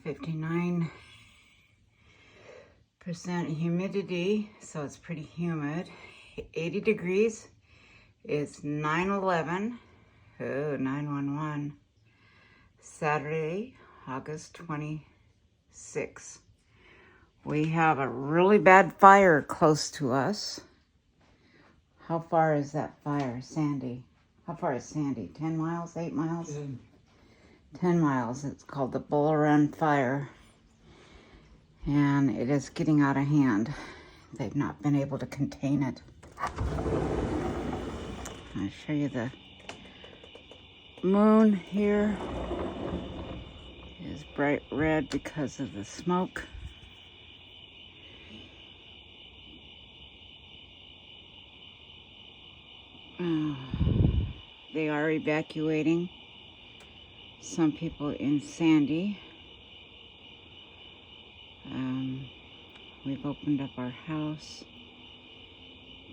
59% humidity, so it's pretty humid. 80 degrees. It's 9/11. Oh, 9/11. Saturday, August 26th. We have a really bad fire close to us. How far is that fire, Sandy? How far is Sandy? 10 miles? 8 miles? 10 miles. It's called the Bull Run Fire. And it is getting out of hand. They've not been able to contain it. I'll show you the moon here. It is bright red because of the smoke. They are evacuating some people in Sandy. We've opened up our house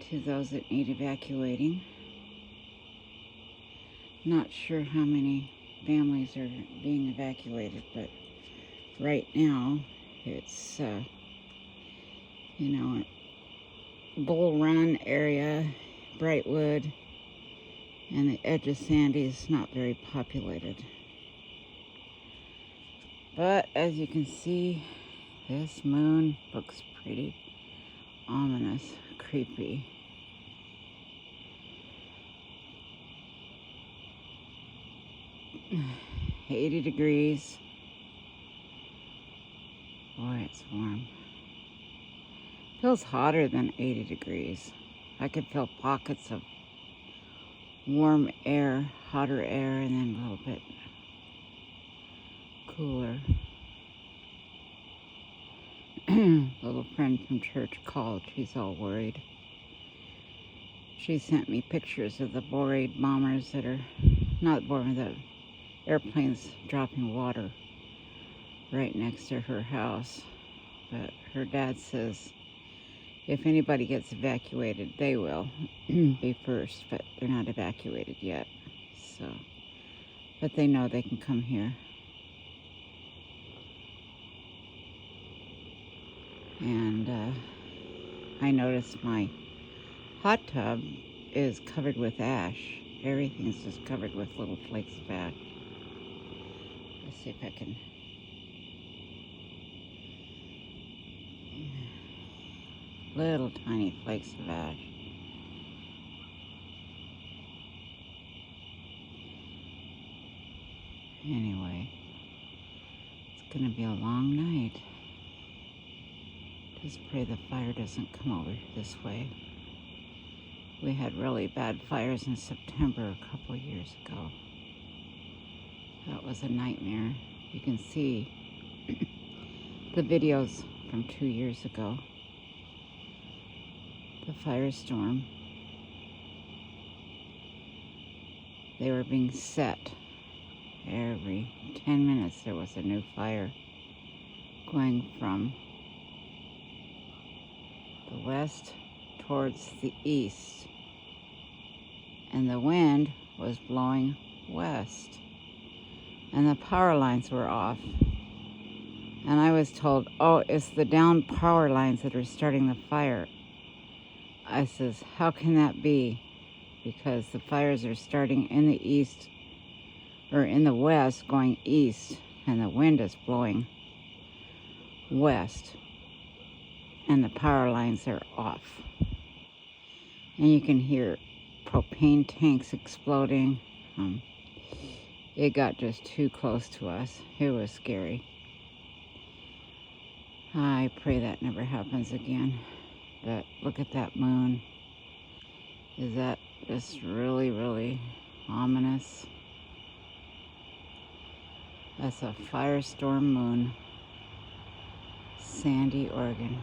to those that need evacuating. Not sure how many families are being evacuated, but right now it's, Bull Run area, Brightwood, and the edge of Sandy is not very populated. But as you can see, this moon looks pretty ominous, creepy. — 80 degrees. Boy, it's warm. Feels hotter than 80 degrees. I could feel pockets of warm air, hotter air, and then a little bit cooler. Little friend from church called. She's all worried. She sent me pictures of the Borade bombers that are, not bombers, the airplanes dropping water right next to her house. But her dad says if anybody gets evacuated, they will be first, but they're not evacuated yet. So, but they know they can come here. And I noticed my hot tub is covered with ash. Everything's just covered with little flakes of ash. Let's see if I can. Little tiny flakes of ash. Anyway, it's gonna be a long night. Just pray the fire doesn't come over this way. We had really bad fires in September a couple of years ago. That was a nightmare. You can see the videos from 2 years ago. The firestorm. They were being set. Every 10 minutes there was a new fire going from the west towards the east. And the wind was blowing west. And the power lines were off. And I was told, oh, it's the down power lines that are starting the fire. I says, how can that be? Because the fires are starting in the east, or in the west, going east, and the wind is blowing west, and the power lines are off. And you can hear propane tanks exploding. It got just too close to us. It was scary. I pray that never happens again. But look at that moon. Is that just really, really ominous? That's a firestorm moon. Sandy, Oregon.